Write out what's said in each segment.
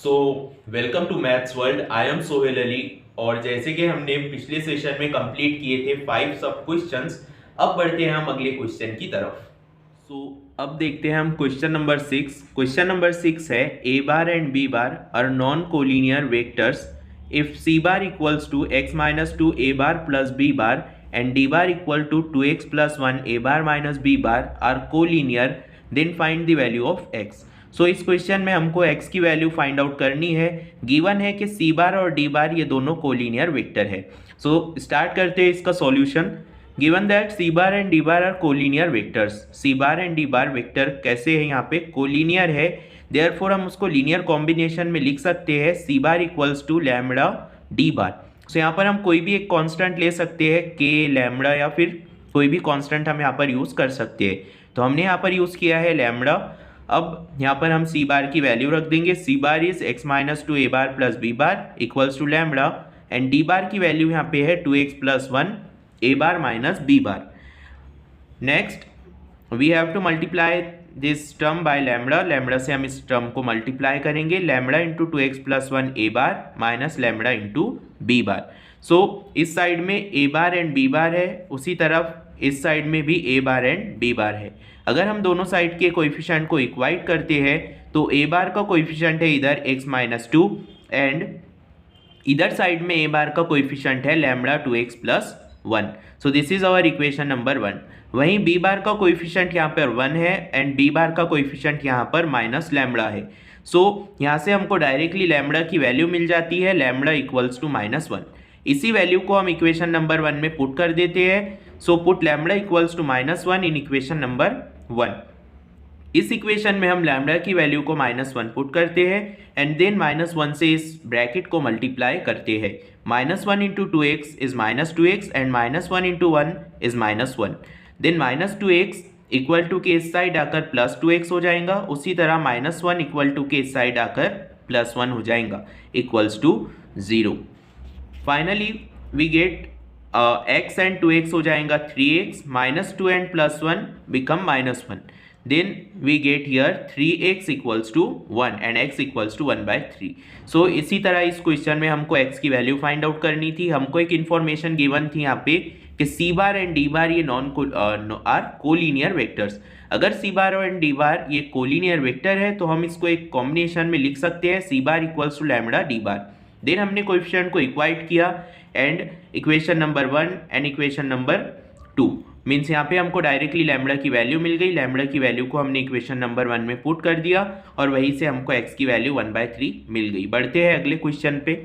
So welcome to maths world. I am Sohail Ali. और जैसे कि हमने पिछले सेशन में कंप्लीट किए थे 5 सब क्वेश्चंस, अब बढ़ते हैं हम अगले क्वेश्चन की तरफ। अब देखते हैं हम क्वेश्चन नंबर 6। क्वेश्चन नंबर 6 है A bar and B bar are non collinear vectors if C bar equals to X minus two A bar plus B bar and D bar equal to 2x plus 1 A bar minus B bar are collinear, then find the value of x। So इस question में हमको x की value find out करनी है। Given है कि सी बार और D बार ये दोनों कोलिनियर वेक्टर है। सो स्टार्ट करते हैं इसका solution. Given that c bar and D bar are collinear vectors, c bar and D bar vector कैसे है, यहाँ पे कोलिनियर है। देयरफॉर हम उसको लीनियर कॉम्बिनेशन में लिख सकते हैं C bar equals to lambda D bar. So यहाँ पर हम कोई भी एक कांस्टेंट ले सकते हैं, के, लैम्बडा या फिर कोई भी कांस्टेंट हम यहाँ पर यूज़ कर सकते हैं। तो हमने यहाँ पर यूज़ किया है लैम्बडा। अब यहाँ पर हम सी बार की वैल्यू रख देंगे। C bar is X minus two A bar plus B bar equals to lambda and D bar की वैल्यू यहाँ पे है 2x plus 1 A bar minus B bar. Next we have to multiply this term by lambda. Lambda से हम इस term को multiply करेंगे। Lambda into 2x plus 1 A bar minus lambda into B bar. So इस side में a bar and B बार है, उसी तरफ इस साइड में भी ए बार एंड बी बार है। अगर हम दोनों साइड के कोएफिशिएंट को इक्वाइट करते हैं तो ए बार का कोएफिशिएंट है इधर x माइनस टू एंड इधर साइड में ए बार का कोएफिशिएंट है lambda 2x plus 1। So this is our equation number 1। वहीं बी बार का कोएफिशिएंट यहाँ पर 1 है एंड बी बार का कोएफिशिएंट यहाँ पर माइनस लैम्बडा है। सो यहाँ से हमको डायरेक्टली लैम्बडा की वैल्यू मिल जाती है, लैम्बडा इक्वल्स टू -1। इसी वैल्यू को हम इक्वेशन नंबर 1 में पुट कर देते हैं। So put lambda equals to -1 in equation number 1। इस इक्वेशन में हम लैम्बडा की वैल्यू को -1 पुट करते हैं एंड देन -1 से इस ब्रैकेट को मल्टीप्लाई करते हैं। -1 into 2x is -2x and -1 into 1 is -1। Then -2x equal to के इस साइड आकर +2x हो जाएगा। उसी तरह -1 इक्वल टू के इस साइड आकर +1 हो जाएगा equals to 0। Finally we get x and 2x हो जाएगा 3x, -2 and +1 become -1। then we get here 3x equals to 1 and x equals to 1/3। so इसी तरह इस क्वेश्चन में हमको x की वैल्यू फाइंड आउट करनी थी। हमको एक इन्फॉर्मेशन गिवन थी यहाँ पे कि सी बार एंड डी बार ये आर कोलिनियर वेक्टर्स। अगर सी बार एंड डी बार ये कोलिनियर वेक्टर है तो हम इसको एक कॉम्बिनेशन में लिख सकते हैं C bar equals to lambda D bar. Then हमने कोएफिशिएंट को इक्वाइट किया and equation number 1 and equation number 2 means यहाँ पे हमको डायरेक्टली लैम्बडा की वैल्यू मिल गई। लैम्बडा की वैल्यू को हमने इक्वेशन नंबर 1 में पुट कर दिया और वहीं से हमको x की वैल्यू 1/3 मिल गई। बढ़ते हैं अगले क्वेश्चन पे।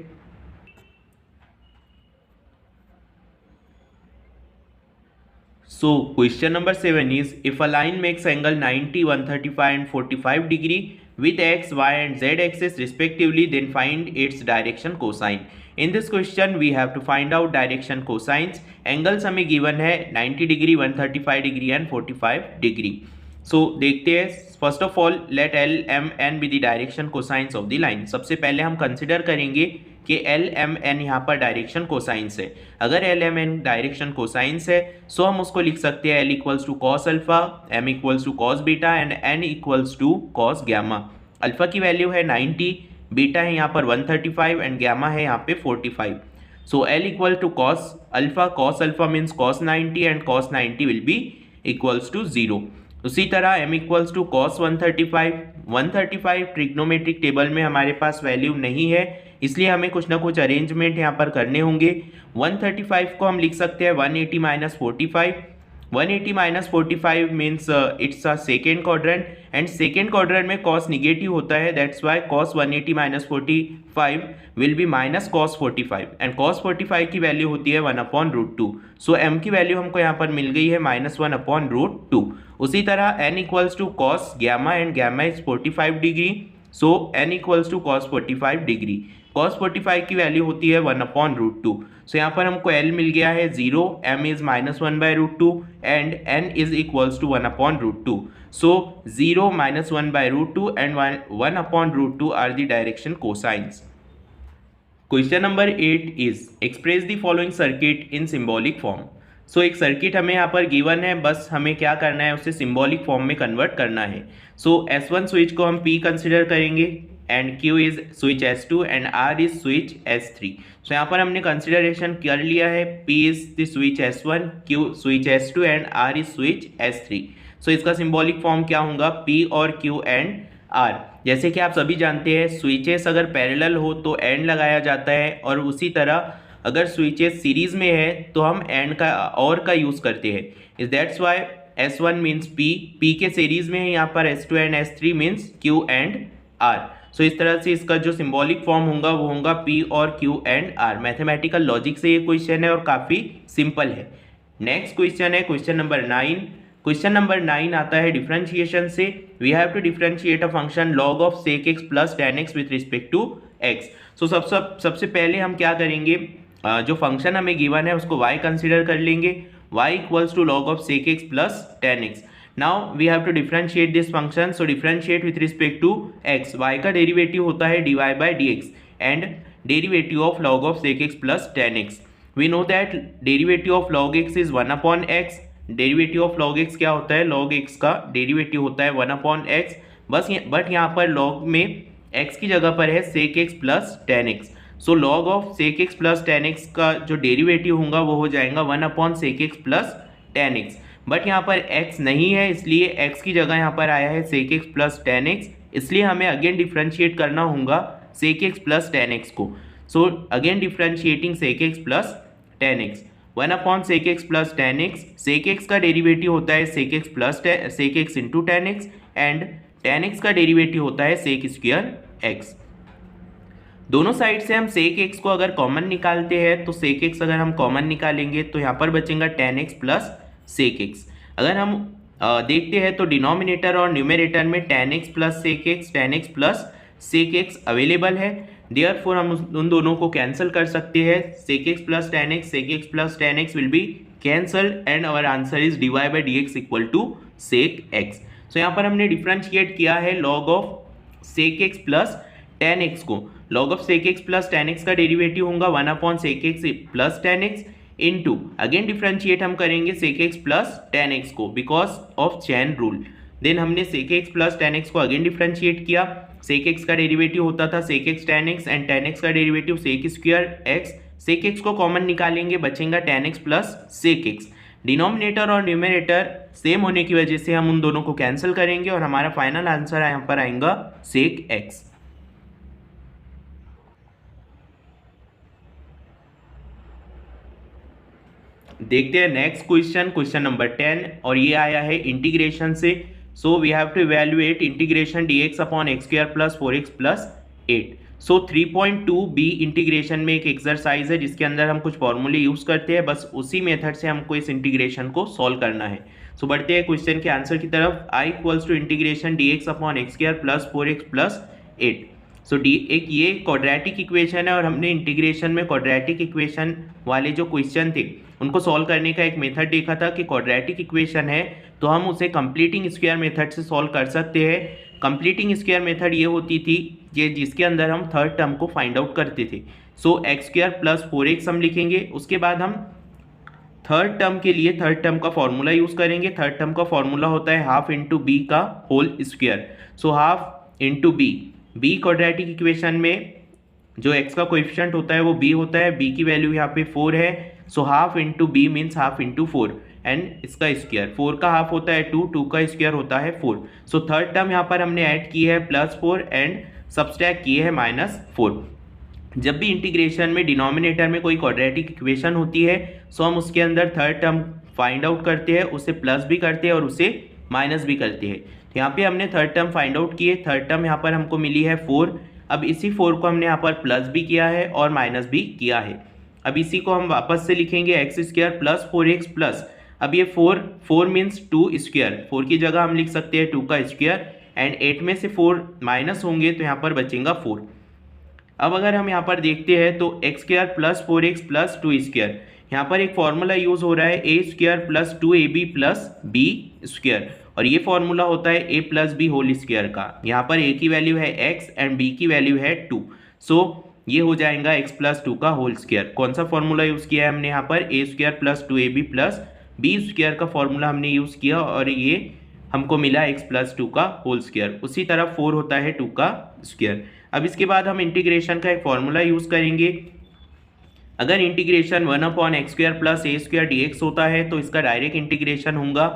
सो question number 7 is if a line makes angle 90, 135 and 45 degree with x, y and z axis respectively, then find its direction cosine। In this question we have to find out direction cosines। Angles हमें given है 90 degree, 135 degree and 45 degree. So देखते हैं। First of all let l m n be the direction cosines of the line. सबसे पहले हम consider करेंगे कि L m N यहाँ पर डायरेक्शन कोसाइंस है। अगर l m n direction cosines है सो हम उसको लिख सकते हैं l equals to cos alpha, m equals to cos beta and n equals to cos gamma. Alpha की वैल्यू है 90, बीटा है यहाँ पर 135 एंड गैमा है यहाँ पे 45। So L equal to cos alpha means cos 90 and cos 90 will be equals to 0। उसी तरह m equals to cos 135 trigonometric table में हमारे पास वैल्यू नहीं है, इसलिए हमें कुछ ना कुछ अरेंजमेंट यहाँ पर करने होंगे। 135 को हम लिख सकते हैं 180 minus 45। 180 minus 45 means it's a second quadrant and second quadrant में कॉस निगेटिव होता है, that's why cos 180 minus 45 will be minus cos 45 and cos 45 की वैल्यू होती है 1/√2। सो m की वैल्यू हमको यहाँ पर मिल गई है -1/√2। उसी तरह n equals to cos gamma and gamma is 45 degree. So n equals to cos 45 degree. Cos 45 की वैल्यू होती है 1/√2। सो यहाँ पर हमको L मिल गया है 0, m is -1/√2 and n is equals to 1/√2। So 0, -1/√2 and 1/√2 are the direction cosines. Question number 8 is express the following circuit in symbolic form. So एक circuit हमें यहाँ पर गिवन है, बस हमें क्या करना है, उसे सिंबॉलिक फॉर्म में कन्वर्ट करना है। सो S1 स्विच को हम P कंसिडर करेंगे and Q is switch S2 and R is switch S3. So यहाँ पर हमने कंसिडरेशन कर लिया है P is the switch S1, Q switch S2 and R is switch S3. So इसका सिंबॉलिक फॉर्म क्या होगा, P और Q एंड R. जैसे कि आप सभी जानते हैं स्विचेस अगर पैरेलल हो तो एंड लगाया जाता है, और उसी तरह अगर स्विचेस सीरीज में है तो हम एंड का और का यूज़ करते हैं. Is that's why S1 means P के सीरीज में है यहाँ पर S2 and S3 means Q and R. सो इस तरह से इसका जो सिंबॉलिक फॉर्म होगा वो होगा P और Q and R. Mathematical logic से ये क्वेश्चन है और काफ़ी सिंपल है. नेक्स्ट क्वेश्चन है क्वेश्चन नंबर 9. क्वेश्चन नंबर 9 आता है डिफरेंशिएशन से. We have to differentiate a function log of sec x plus tan x with respect to x. So सबसे पहले हम क्या करेंगे, जो फंक्शन हमें गिवन है उसको y कंसिडर कर लेंगे. y equals to log of sec x plus tan x. Now we have to differentiate this function. So differentiate with respect to x. y का डेरिवेटिव होता है dy by dx and derivative of log of sec x plus tan x. We know that derivative of log x is 1 upon x. Derivative of log x क्या होता है, log x का derivative होता है 1 upon x. But यहाँ पर log में x की जगह पर है sec x plus tan x. So log of sec x plus tan x का जो डेरिवेटिव होगा वो हो जाएगा 1 upon sec x plus tan x. But यहाँ पर x नहीं है, इसलिए x की जगह यहाँ पर आया है sec x plus tan x. इसलिए हमें अगेन डिफ्रेंशिएट करना होगा sec x plus tan x को. So again differentiating sec x plus tan x. 1 upon sec x plus tan x. sec x का डेरिवेटिव होता है sec x plus sec x into tan x and tan x का derivative होता है sec square x. दोनों side से हम sec x को अगर कॉमन निकालते हैं तो sec x अगर हम कॉमन निकालेंगे तो यहाँ पर बचेगा tan x plus sec x. अगर हम देखते हैं तो डिनोमिनेटर और न्यूमरेटर में tan x plus tan x plus sec x available है. देयरफॉर हम उन दोनों को कैंसिल कर सकते हैं. sec x plus sec x plus tan x will be cancelled and our answer is dy by dx equal to sec x. So यहाँ पर हमने डिफरेंशिएट किया है log of sec x plus tan x को. log of sec x plus tan x का derivative होगा 1 upon sec x plus tan x into again differentiate हम करेंगे sec x plus tan x को because of chain rule. Then हमने sec x plus tan x को again differentiate किया. sec x का derivative होता था sec x tan x and tan x का derivative sec square x. sec x को common निकालेंगे, बचेगा tan x plus sec x. Denominator और न्यूमरेटर सेम होने की वजह से हम उन दोनों को कैंसिल करेंगे और हमारा फाइनल आंसर यहाँ पर आएगा sec x. देखते हैं नेक्स्ट क्वेश्चन, क्वेश्चन नंबर 10, और ये आया है इंटीग्रेशन से. So we have to evaluate integration dx upon x square plus 4x plus 8. So 3.2b integration में एक एक्सरसाइज है जिसके अंदर हम कुछ फॉर्मूले यूज करते हैं. बस उसी मेथड से हमको इस इंटीग्रेशन को सॉल्व करना है. सो बढ़ते हैं क्वेश्चन के आंसर की तरफ. i equals to integration dx upon x square plus 4x plus 8. So एक ये क्वाड्रेटिक इक्वेशन है और हमने इंटीग्रेशन में क्वाड्रेटिक इक्वेशन वाले जो क्वेश्चन थे उनको सॉल्व करने का एक मेथड देखा था कि क्वाड्रेटिक इक्वेशन है तो हम उसे कंप्लीटिंग स्क्वायर मेथड से सॉल्व कर सकते हैं. कंप्लीटिंग स्क्वायर मेथड ये होती थी कि जिसके अंदर हम थर्ड टर्म को फाइंड आउट करते थे. सो एक्स स्क्वायर प्लस 4x हम लिखेंगे. उसके बाद हम थर्ड टर्म के लिए थर्ड टर्म का फॉर्मूला यूज़ करेंगे. थर्ड टर्म का फॉर्मूला होता है हाफ इंटू बी का whole square. So half into B quadratic equation में जो x का कोएफिशिएंट होता है वो b होता है. b की वैल्यू यहाँ पे 4 है. So half into B means half into 4 and इसका स्क्वायर. 4 का हाफ होता है 2 का स्क्वायर होता है 4. सो थर्ड टर्म यहाँ पर हमने ऐड की है +4 एंड सब्सट्रैक्ट किए है -4. जब भी इंटीग्रेशन में डिनोमिनेटर में कोई क्वाड्रेटिक इक्वेशन होती है सो हम उसके अंदर थर्ड टर्म फाइंड आउट करते हैं, उसे प्लस भी करते हैं और उसे माइनस भी करते हैं. तो यहाँ पे हमने थर्ड टर्म फाइंड आउट किए. थर्ड टर्म यहाँ पर हमको मिली है 4. अब इसी 4 को हमने यहाँ पर प्लस भी किया है और माइनस भी किया है. अब इसी को हम वापस से लिखेंगे x square plus 4x plus. अब ये 4 मीन्स 2 स्क्वायर. 4 की जगह हम लिख सकते हैं 2 का स्क्वायर एंड 8 में से 4 माइनस होंगे तो यहाँ पर बचेगा 4. अब अगर हम यहाँ पर देखते हैं तो X square plus 4x plus 2 square. यहाँ पर एक फॉर्मूला यूज हो रहा है A square plus 2ab plus B square और ये फॉर्मूला होता है a plus B whole square का. यहाँ पर a की वैल्यू है x एंड b की वैल्यू है 2. सो ये हो जाएगा x प्लस 2 का होल स्क्वायर. कौन सा फॉर्मूला यूज़ किया है हमने यहाँ पर a square plus 2ab plus B square का फॉर्मूला हमने यूज़ किया और ये हमको मिला x प्लस 2 का होल स्क्वायर. उसी तरह 4 होता है 2 का स्क्वायर. अब इसके बाद हम इंटीग्रेशन का एक फॉर्मूला यूज़ करेंगे। अगर इंटीग्रेशन 1/x² + a² dx होता है तो इसका डायरेक्ट इंटीग्रेशन होगा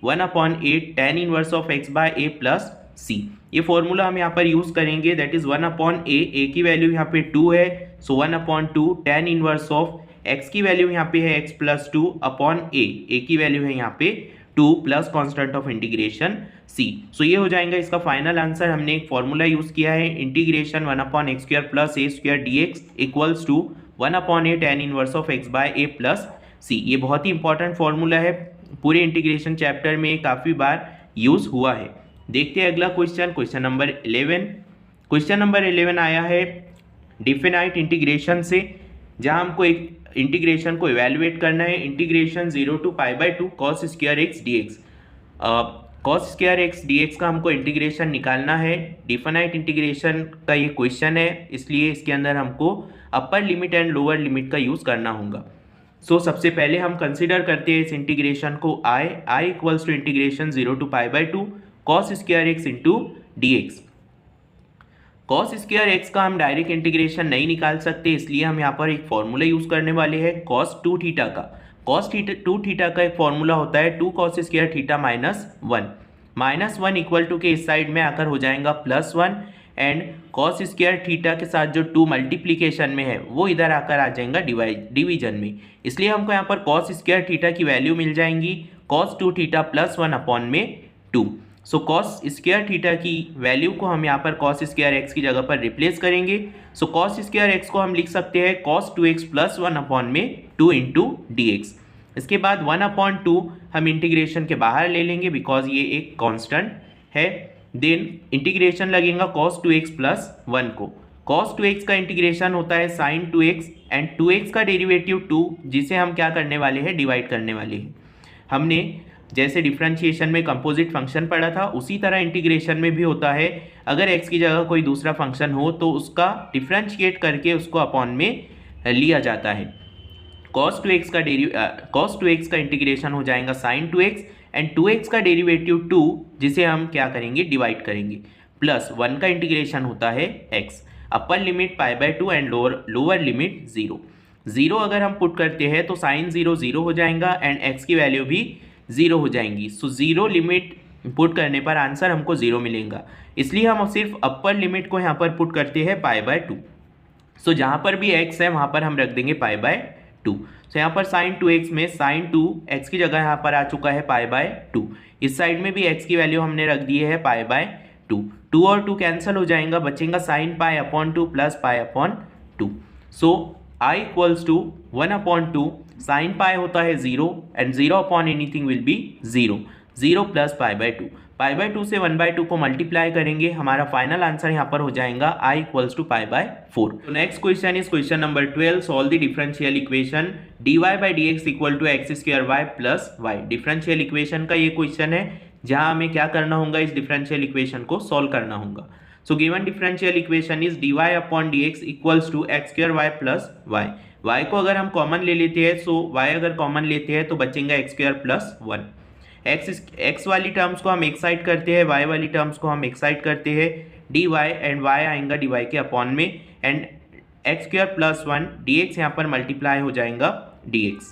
1/8 tan inverse of x/a + c। ये फॉर्मूला हम यहाँ पर यूज़ करेंगे, दैट इज 1/a। a की वैल्यू यहाँ पे 2 है, सो 1/2 tan इनवर्स ऑफ x की वैल्यू यहाँ पे है x + 2 अपॉन a की वैल्यू है यहाँ पे 2 plus constant of integration c। सो ये हो जाएगा इसका फाइनल आंसर। हमने एक फॉर्मूला यूज़ किया है, integration 1/x² + a² dx equals to 1/a tan inverse of x/a + c। ये बहुत ही इंपॉर्टेंट फॉर्मूला है, पूरे इंटीग्रेशन चैप्टर में काफ़ी बार यूज़ हुआ है। देखते हैं अगला question, question number 11। Question number 11 आया है डिफिनाइट इंटीग्रेशन से, जहां हमको एक इंटीग्रेशन को इवेलुएट करना है। Integration 0 to π/2 cos² x dx। cos² x dx का हमको इंटीग्रेशन निकालना है। डिफिनाइट इंटीग्रेशन का ये क्वेश्चन है, इसलिए इसके अंदर हमको upper limit and lower limit का यूज़ करना होगा। सो सबसे पहले हम कंसिडर करते हैं इस इंटीग्रेशन को i equals to integration 0 to π/2 cos² x dx। cos² x का हम डायरेक्ट इंटीग्रेशन नहीं निकाल सकते, इसलिए हम यहाँ पर एक फॉर्मूला यूज़ करने वाले हैं cos 2θ का। cos 2θ का एक फॉर्मूला होता है 2 cos² -1 -1 इक्वल टू के इस साइड में आकर हो जाएगा +1 एंड cos² θ के साथ जो 2 मल्टीप्लीकेशन में है वो इधर आकर आ जाएगा डिवीजन में, इसलिए हमको यहाँ पर cos² θ की वैल्यू मिल जाएंगी cos 2θ +1 अपॉन में 2। सो cos² θ की वैल्यू को हम यहाँ पर cos² x की जगह पर रिप्लेस करेंगे। सो cos² x को हम लिख सकते हैं cos 2x + 1 अपॉन में 2 × dx। इसके बाद 1/2 हम इंटीग्रेशन के बाहर ले लेंगे बिकॉज ये एक कांस्टेंट है। देन इंटीग्रेशन लगेगा cos 2x + 1 को। cos 2x का इंटीग्रेशन होता है sin 2x एंड 2x का डेरिवेटिव 2, जिसे हम क्या करने वाले हैं, डिवाइड करने वाले हैं। हमने जैसे डिफरेंशिएशन में कंपोजिट फंक्शन पढ़ा था, उसी तरह इंटीग्रेशन में भी होता है। अगर x की जगह कोई दूसरा फंक्शन हो तो उसका डिफरेंशिएट करके उसको अपॉन में लिया जाता है। cos 2x का इंटीग्रेशन हो जाएगा sin 2x एंड 2x का डेरिवेटिव 2, जिसे हम क्या करेंगे, डिवाइड करेंगे। प्लस 1 का इंटीग्रेशन होता है x। Upper limit π/2 and lower limit 0 अगर हम पुट करते हैं तो sin 0 0 हो जाएगा एंड x की वैल्यू भी 0 हो जाएंगी। सो 0 लिमिट पुट करने पर आंसर हमको 0 मिलेगा, इसलिए हम सिर्फ अपर लिमिट को यहाँ पर पुट करते हैं π/2। सो जहाँ पर भी x है वहाँ पर हम रख देंगे π/2। सो यहाँ पर sin 2x में sin 2x की जगह यहाँ पर आ चुका है π/2। इस साइड में भी x की वैल्यू हमने रख दी है π/2। 2 और 2 कैंसिल हो जाएगा, बचेगा sin π/2 + π/2। So I equals to 1/2 sin π होता है 0 and 0 upon anything will be 0 + π/2। π/2 से 1/2 को मल्टीप्लाई करेंगे, हमारा फाइनल आंसर यहाँ पर हो जाएगा I इक्वल्स टू π/4। तो next question is question number 12। Solve the differential equation dy/dx equal to x² y + y। Differential equation का ये क्वेश्चन है, जहाँ हमें क्या करना होगा, इस डिफरेंशियल इक्वेशन को सॉल्व करना होगा। So given differential equation is dy/dx equals to x² y + y। y को अगर हम कॉमन ले लेते हैं, सो y अगर कॉमन लेते हैं तो बचेगा x² + 1। x वाली टर्म्स को हम एक साइड करते हैं, y वाली टर्म्स को हम एक साइड करते हैं, dy एंड y आएगा dy के अपॉन में एंड x² + 1 dx यहाँ पर मल्टीप्लाई हो जाएगा dx।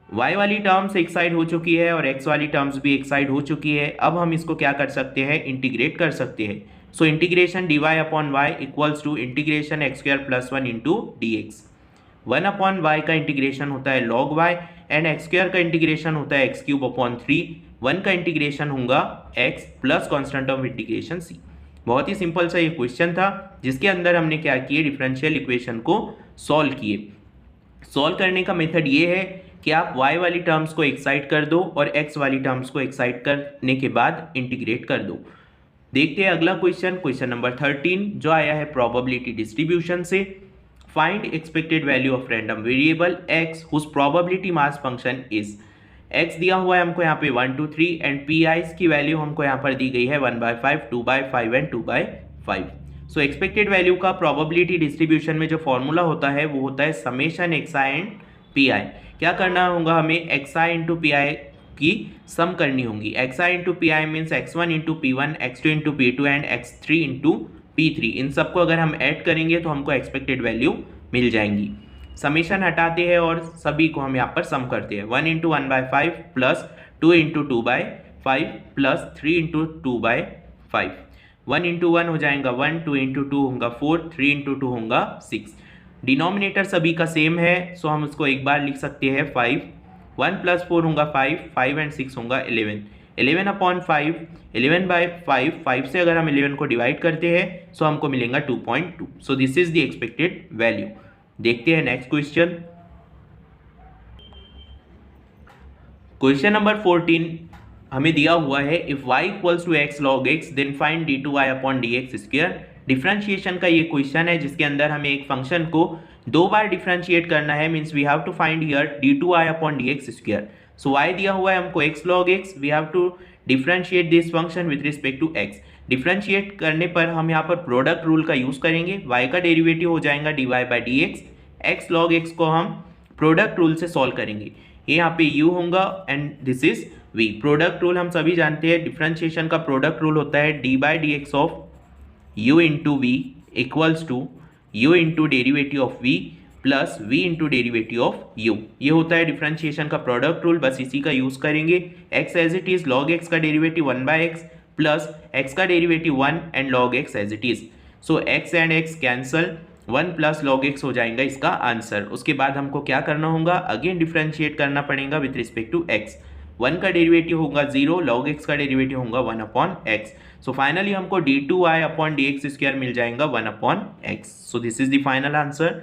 y वाली टर्म्स एक साइड हो चुकी है और x वाली टर्म्स भी एक साइड हो चुकी है। अब हम इसको क्या कर सकते हैं, इंटीग्रेट कर सकते हैं। So integration dy/y equals to integration x² + 1 × dx। 1/y का इंटीग्रेशन होता है log y एंड x² का इंटीग्रेशन होता है x³ 1 का इंटीग्रेशन होगा x plus constant of integration c। बहुत ही सिंपल सा ये क्वेश्चन था, जिसके अंदर हमने क्या किए, डिफरेंशियल इक्वेशन को सॉल्व किए। सॉल्व करने का मेथड ये है कि आप y वाली टर्म्स को एक साइड कर दो और x वाली टर्म्स को एक साइड करने के बाद इंटीग्रेट कर दो। देखते हैं अगला क्वेश्चन, क्वेश्चन नंबर 13, जो आया है प्रोबेबिलिटी डिस्ट्रीब्यूशन से। Find expected value of random variable x whose probability mass function is. x दिया हुआ है हमको यहाँ पे 1 2 3 एंड pi's की वैल्यू हमको यहाँ पर दी गई है 1/5 2/5 एंड 2/5। सो एक्सपेक्टेड वैल्यू का प्रोबेबिलिटी डिस्ट्रीब्यूशन में जो फॉर्मूला होता है वो होता है समेशन xi एंड pi। क्या करना होगा, हमें xi इंटू pi की सम करनी होगी। xi into pi means x1 into p1, x2 into p2 and x3 into P3, इन सबको अगर हम ऐड करेंगे तो हमको एक्सपेक्टेड वैल्यू मिल जाएंगी। समेशन हटाते हैं और सभी को हम यहाँ पर सम करते हैं। 1 × 1/5 प्लस 2 × 2/5 प्लस 3 × 2/5। 1 × 1 हो जाएगा 1, 2 × 2 होगा 4, 3 × 2 होगा 6। डिनोमिनेटर सभी का सेम है, सो हम उसको एक बार लिख सकते हैं 5। 1 + 4 होगा 5, 5 एंड 6 होगा 11। 11/5, 11/5, 5 से अगर हम 11 को डिवाइड करते हैं सो हमको मिलेगा 2.2। सो this is the expected value. देखते हैं नेक्स्ट क्वेश्चन। क्वेश्चन नंबर 14 हमें दिया हुआ है, if y = x log x then find d2y/dx²। Differentiation का ये क्वेश्चन है जिसके अंदर हमें एक फंक्शन को दो बार डिफरेंशिएट करना है, means we have to find here d2y/dx²। So y दिया हुआ है हमको x log x, we have to differentiate this function with respect to x। Differentiate करने पर हम यहाँ पर प्रोडक्ट रूल का यूज करेंगे, y का डेरिवेटिव हो जाएगा dy/dx, x log x को हम प्रोडक्ट रूल से सॉल्व करेंगे। ये यहाँ पे u होगा and this is v। Product rule हम सभी जानते हैं, डिफरेंशिएशन का प्रोडक्ट रूल होता है d/dx of u × v equals to u × derivative of v plus v × derivative of u। ये होता है डिफरेंशिएशन का प्रोडक्ट रूल, बस इसी का यूज करेंगे। x as it is, log x का डेरिवेटिव 1/x प्लस x का derivative 1 and log x as it is. So x and x cancel, 1 + log x हो जाएगा इसका आंसर। उसके बाद हमको क्या करना होगा, अगेन डिफरेंशिएट करना पड़ेगा विथ रिस्पेक्ट टू x। 1 का डेरिवेटिव होगा 0, log x का डेरिवेटिव होगा 1/x। सो फाइनली हमको d2y/dx² मिल जाएगा 1/x। So this is the final answer.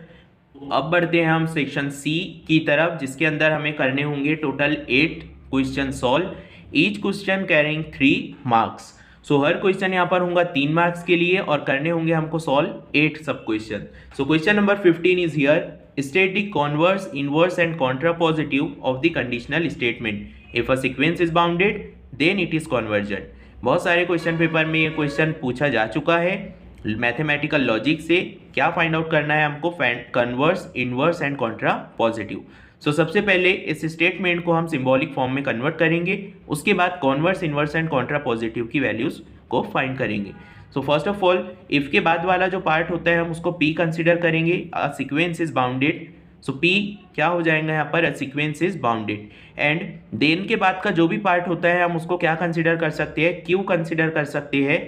अब बढ़ते हैं हम सेक्शन सी की तरफ, जिसके अंदर हमें करने होंगे total 8 question solve, each question carrying 3 marks. So हर क्वेश्चन यहाँ पर होगा 3 मार्क्स के लिए और करने होंगे हमको solve 8 sub question. So question number 15 is here, state the converse, inverse and contrapositive of the conditional statement. If a sequence is bounded then it is convergent. बहुत सारे क्वेश्चन पेपर में ये क्वेश्चन पूछा जा चुका है मैथमेटिकल लॉजिक से। क्या फाइंड आउट करना है हमको, converse, inverse and contrapositive. So सबसे पहले इस स्टेटमेंट को हम सिंबॉलिक फॉर्म में कन्वर्ट करेंगे, उसके बाद converse, inverse and Contra positive की वैल्यूज को फाइंड करेंगे। So first of all if के बाद वाला जो पार्ट होता है हम उसको पी कंसिडर करेंगे, a sequence is bounded. So P क्या हो जाएगा यहाँ पर, a sequence is bounded. And then के बाद का जो भी पार्ट होता है हम उसको क्या कंसिडर कर सकते हैं, क्यू कंसिडर कर सकते हैं।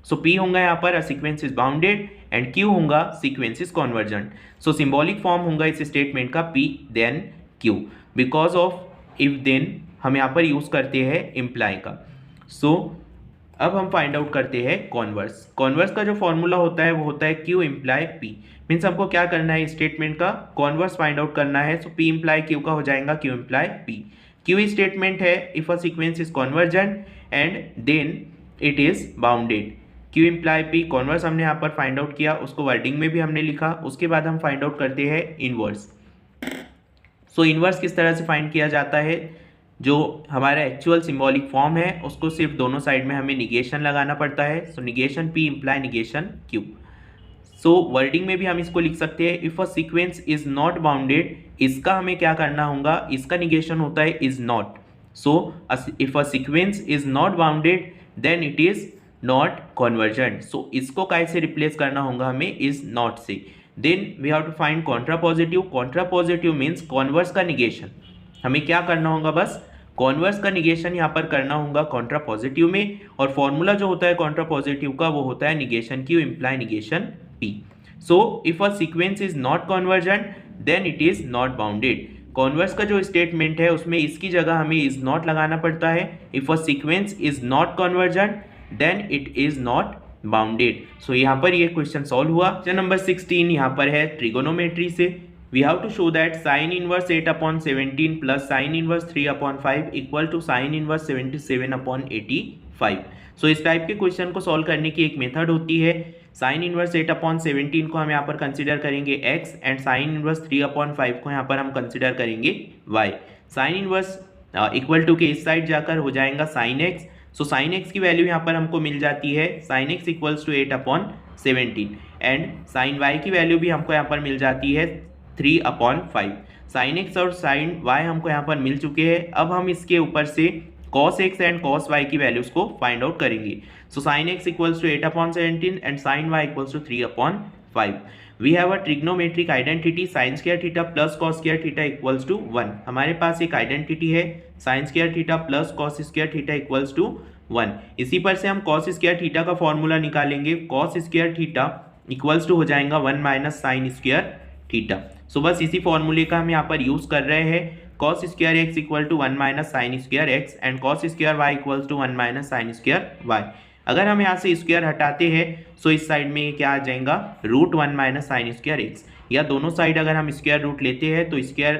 सो पी होगा यहाँ पर a sequence is bounded and Q होगा sequence is convergent. So symbolic form होगा इस स्टेटमेंट का P then Q, because of if then हम यहाँ पर यूज करते हैं इम्प्लाई का। सो अब हम फाइंड आउट करते हैं कॉन्वर्स। कॉन्वर्स का जो फॉर्मूला होता है वो होता है क्यू इम्प्लाई पी। मीन्स हमको क्या करना है, स्टेटमेंट का कॉन्वर्स फाइंड आउट करना है। सो पी इम्प्लाई क्यू का हो जाएगा Q imply P. Q statement है if a sequence is convergent and then it is bounded. Q imply P, converse हमने यहाँ पर फाइंड आउट किया, उसको वर्डिंग में भी हमने लिखा। उसके बाद हम फाइंड आउट करते हैं इनवर्स। सो इनवर्स किस तरह से फाइंड किया जाता है, जो हमारा एक्चुअल सिंबॉलिक फॉर्म है उसको सिर्फ दोनों साइड में हमें निगेशन लगाना पड़ता है। So negation P imply negation Q. So wording में भी हम इसको लिख सकते हैं if a sequence is not bounded, इसका हमें क्या करना होगा, इसका निगेशन होता है is not. So if a sequence is not bounded then it is not convergent. So इसको कैसे रिप्लेस करना होगा हमें, इज नॉट से। Then we have to find contrapositive. Contrapositive means converse का निगेशन। हमें क्या करना होगा, बस कॉन्वर्स का निगेशन यहाँ पर करना होगा कॉन्ट्रा पॉजिटिव में। और फॉर्मूला जो होता है कॉन्ट्रा पॉजिटिव का वो होता है negation Q imply negation P. So if a sequence is not convergent then it is not bounded. Converse का जो स्टेटमेंट है उसमें इसकी जगह हमें इज नॉट लगाना पड़ता है। If a sequence is not convergent then it is not bounded. So यहाँ पर ये क्वेश्चन सॉल्व हुआ। क्वेश्चन नंबर 16 यहाँ पर है ट्रिगोनोमेट्री से। We have to show that sine inverse 8/17 plus sine inverse 3/5 equal to sine inverse 77/85। So इस type के क्वेश्चन को सॉल्व करने की एक मेथड होती है। साइन इनवर्स 8/17 को हम यहाँ पर कंसिडर करेंगे x एंड साइन इनवर्स 3/5 को यहाँ पर हम कंसिडर करेंगे y। Sine inverse equal to के इस साइड जाकर हो जाएगा sine x। So sine x की वैल्यू यहाँ पर हमको मिल जाती है sine x equals to 8/17 and sine y की वैल्यू भी हमको यहाँ पर मिल जाती है 3/5। साइन x और साइन y हमको यहाँ पर मिल चुके हैं। अब हम इसके ऊपर से cos x and cos y की वैल्यूज को फाइंड आउट करेंगे। So sin x equals to 8/17 and sin y equals to 3/5। We have a trigonometric identity sin square theta plus cos square theta equals to 1। हमारे पास एक identity है sin square theta plus cos square theta equals to 1। इसी पर से हम cos square theta का formula निकालेंगे। cos square theta equals to हो जाएगा 1 माइनस साइन स्क्वायर थीटा। सो बस इसी फॉर्मूले का हम यहाँ पर यूज कर रहे हैं। cos square X equal to 1 minus sine square X and cos square Y equals to 1 minus sine square Y. अगर हम यहाँ से स्क्वायर हटाते हैं सो इस साइड में क्या आ जाएगा √1 माइनस साइन स्क्वायर एक्स, या दोनों साइड अगर हम स्क्वायर रूट लेते हैं तो square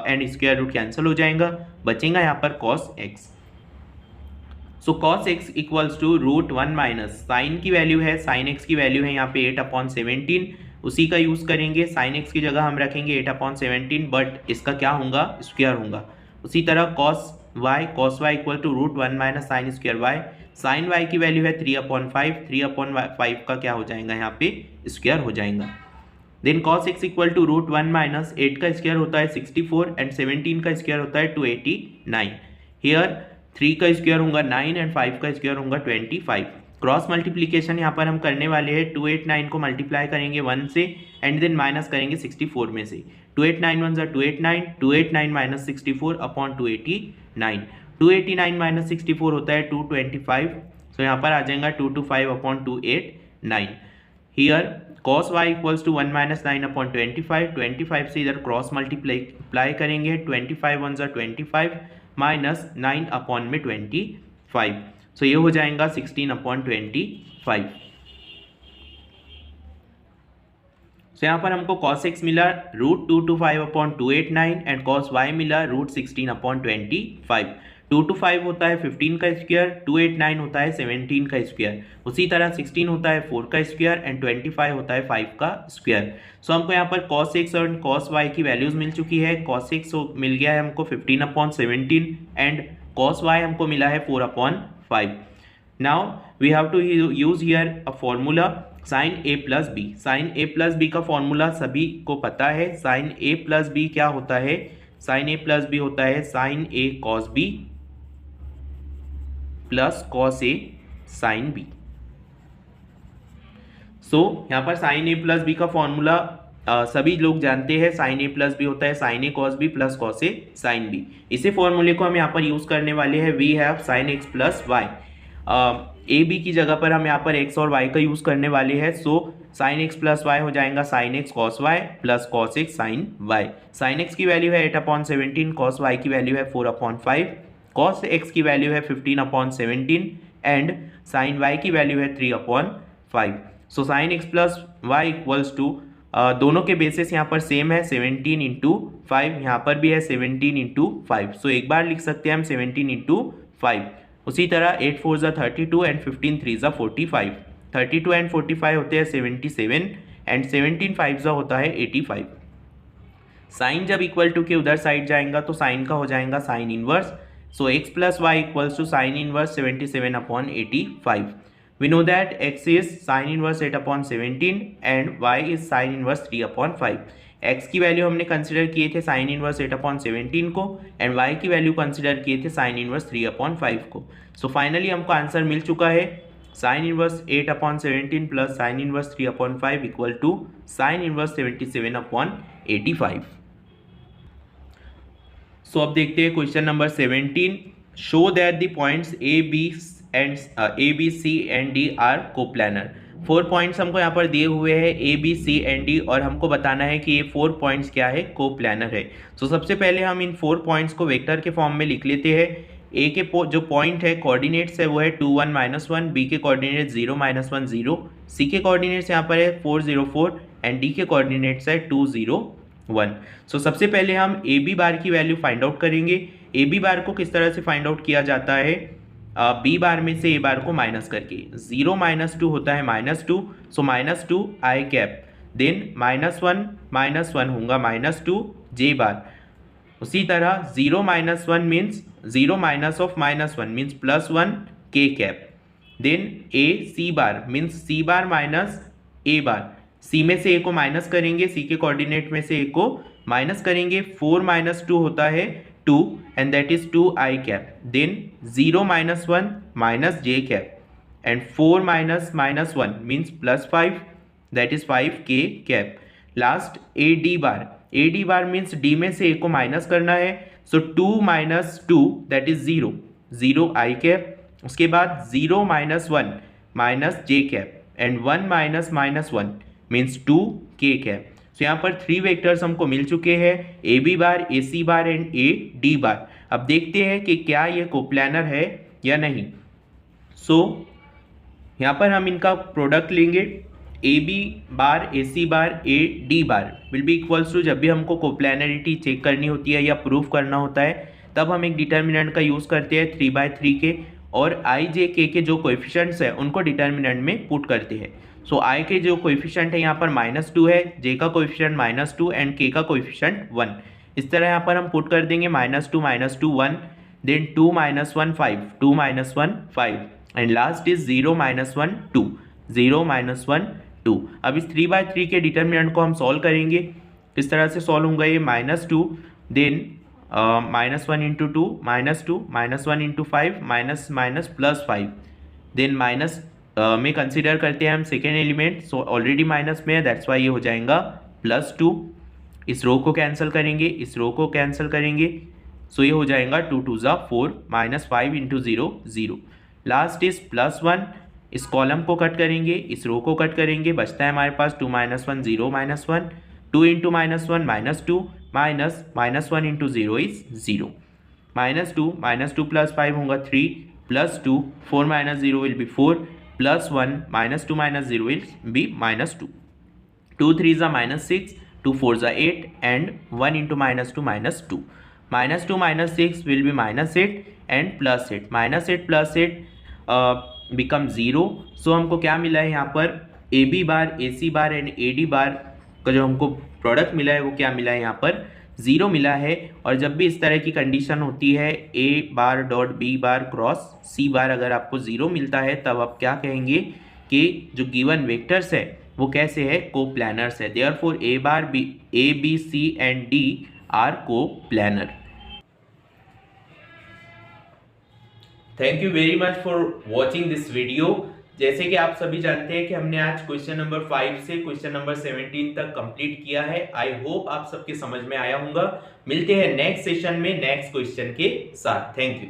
and square root cancel हो जाएगा, बचेगा यहाँ पर cos x। So cos x equals to √1 minus sine की वैल्यू है, साइन x की वैल्यू है यहाँ पे 8/17, उसी का यूज करेंगे। साइन x की जगह हम रखेंगे 8/17, बट इसका क्या होगा स्क्वायर होगा। उसी तरह cos y equal to √1 minus sine square y, sine y की वैल्यू है 3/5, 3/5 का क्या हो जाएगा यहाँ पे स्क्वायर हो जाएगा। Then cos x equal to √1 minus 8 का स्क्वायर होता है 64 एंड 17 का स्क्वायर होता है 289। हियर 3 का स्क्वायर होगा 9 एंड 5 का स्क्वायर होगा 25। क्रॉस मल्टीप्लीकेशन यहाँ पर हम करने वाले हैं। 289 को मल्टीप्लाई करेंगे 1 से एंड देन माइनस करेंगे 64 में से। 289 1 ज़ा 289, 289 माइनस 64 अपॉन 289, 289 माइनस 64 होता है 225। सो यहाँ पर आ जाएगा 225 upon 289। Here cos y equals to 1 minus 9/25, 25 से इधर क्रॉस मल्टीप्लाई करेंगे। 25 1 ज़ा 25 माइनस 9 अपॉन में 25, सो ये हो जाएगा 16/25। सो यहाँ पर हमको cos x मिला √225/289 एंड cos y मिला √16/25। 225 होता है 15 का स्क्वायर, 289 होता है 17 का स्क्वायर, उसी तरह 16 होता है 4 का स्क्वायर एंड 25 होता है 5 का स्क्वायर। सो हमको यहाँ पर cos x और cos y की वैल्यूज मिल चुकी है। cos x मिल गया है हमको 15/17 एंड cos y हमको मिला है 4/5। Now we have to use here a formula sin a plus B. sin a plus B का फॉर्मूला सभी को पता है। sin a प्लस बी क्या होता है, sin a प्लस बी होता है sin a cos b plus cos a sin b। सो यहाँ पर sin a प्लस बी का फॉर्मूला सभी लोग जानते हैं। sin a प्लस बी होता है sin a cos b plus cos a sin b। इसी फॉर्मूले को हम यहाँ पर यूज करने वाले हैं। We have sin x plus Y, A B की जगह पर हम यहाँ पर x और y का यूज करने वाले हैं। सो sin x प्लस वाई हो जाएगा sin x cos y plus cos x sin y। sin x की वैल्यू है 8/17, cos y की वैल्यू है 4/5, cos x की वैल्यू है 15/17 एंड sin y की वैल्यू है 3/5। So sin x plus Y equals to दोनों के बेसिस यहाँ पर सेम है 17 इंटू 5, यहाँ पर भी है 17 इंटू 5। सो एक बार लिख सकते हैं हम 17 इंटू 5। उसी तरह 8 4 ज़ा 32 एंड 15 3 ज़ा 45, 32 एंड 45 होते हैं 77 एंड 17 5 ज़ा होता है 85। साइन जब इक्वल टू के उधर साइड जाएगा तो साइन का हो जाएगा sine inverse. So x plus Y equals to sine inverse 77/85। We know that x is sin inverse 8/17 and y is sin inverse 3/5। x की वैल्यू हमने कंसिडर किए थे sin inverse 8/17 को एंड y की वैल्यू कंसिडर किए थे sin inverse 3/5 को। So finally हमको आंसर मिल चुका है sin inverse 8/17 plus sin inverse 3/5 equal to sin inverse 77/85। So अब देखते हैं question number 17। Show that the points A B C and D are coplanar. 4 points हमको यहाँ पर दिए हुए हैं A B C and D, और हमको बताना है कि ये 4 पॉइंट्स क्या है, कोप्लानर है। सो सबसे पहले हम इन 4 पॉइंट्स को वेक्टर के फॉर्म में लिख लेते हैं। ए के जो पॉइंट है कोऑर्डिनेट्स है वो है 2 1 -1, बी के कोऑर्डिनेट्स 0 -1 0, सी के कोऑर्डिनेट्स यहाँ पर है 4 0 4 एंड डी के कोऑर्डिनेट्स है 2 0 1। सो सबसे पहले हम ए बी बार की वैल्यू फाइंड आउट करेंगे। ए बी बार को किस तरह से फाइंड आउट किया जाता है, बी बार में से ए बार को माइनस करके। 0 -2 होता है -2, सो -2 आई कैप, देन -1 होगा -2 जे बार। उसी तरह 0 -1 मीन्स 0 माइनस ऑफ -1 मीन्स +1 के कैप, देन ए सी बार मीन्स सी बार माइनस ए बार। सी में से ए को माइनस करेंगे, सी के कोऑर्डिनेट में से ए को माइनस करेंगे। 4 -2 होता है 2 and that is 2i cap. Then 0 minus 1 minus j cap, and 4 minus minus 1 means plus 5, that is 5k cap. Last ad bar. ad bar means d में से a को माइनस करना है, so 2 minus 2 that is 0, 0 i cap. उसके बाद 0 minus 1 minus j cap and 1 minus minus 1 means 2 k cap. तो यहाँ पर 3 वेक्टर्स हमको मिल चुके हैं, A B bar, A C bar and A D bar. अब देखते हैं कि क्या ये कोप्लानर है या नहीं. सो यहाँ पर हम इनका प्रोडक्ट लेंगे. A B bar, A C bar, A D bar will be equals to, जब भी हमको कोप्लानरिटी चेक करनी होती है या प्रूफ करना होता है तब हम एक डिटर्मिनेंट का यूज़ करते हैं 3/3 के, और आई जे के जो कोएफिशिएंट्स है उनको डिटर्मिनेंट में पुट करते हैं. सो आई के जो कोएफिशिएंट है यहाँ पर -2 है, जे का कोएफिशिएंट -2 एंड के का कोएफिशिएंट 1. इस तरह यहाँ पर हम पुट कर देंगे -2 -2 1, देन 2 -1 5, 2 -1 5 एंड लास्ट इज 0 -1 2, 0 -1 2. अब इस 3/3 के डिटर्मिनेंट को हम सॉल्व करेंगे. इस तरह से सॉल्व होगा ये -2, then -1 into 2 -2, -1 into 5 minus plus 5, then minus में कंसिडर करते हैं हम second element, so already minus में है, दैट्स वाई ये हो जाएगा +2. इस रो को कैंसिल करेंगे, इस रो को कैंसिल करेंगे, सो ये हो जाएगा 2 2 ज़ा 4, -5 इंटू 0 0. Last is +1. इस कॉलम को कट करेंगे, इस रो को कट करेंगे, बचता है हमारे पास 2 -1 0 -1, 2 इंटू -1 -2 -1 इंटू 0 इज 0, -2 प्लस 5 होगा 3 +2, 4 - 0 will be 4, +1 -2 - 0 will be -2. 2 3s are -6, 2 4s are 8 and 1 into -2 -2. -2 -6 will be -8 and +8. -8 plus 8 become 0. So हमको क्या मिला है यहाँ पर, A B bar, A C bar and A D bar का जो हमको प्रोडक्ट मिला है वो क्या मिला है, यहाँ पर 0 मिला है. और जब भी इस तरह की कंडीशन होती है A bar dot B bar cross C bar, अगर आपको 0 मिलता है तब आप क्या कहेंगे कि जो गिवन वेक्टर्स है वो कैसे है, कोप्लानर्स है. Therefore A bar B, A B C and D are coplanar. Thank you very much for watching this video. जैसे कि आप सभी जानते हैं कि हमने आज क्वेश्चन नंबर 5 से क्वेश्चन नंबर 17 तक कंप्लीट किया है. आई होप आप सबके समझ में आया होगा. मिलते हैं नेक्स्ट सेशन में नेक्स्ट क्वेश्चन के साथ. Thank you.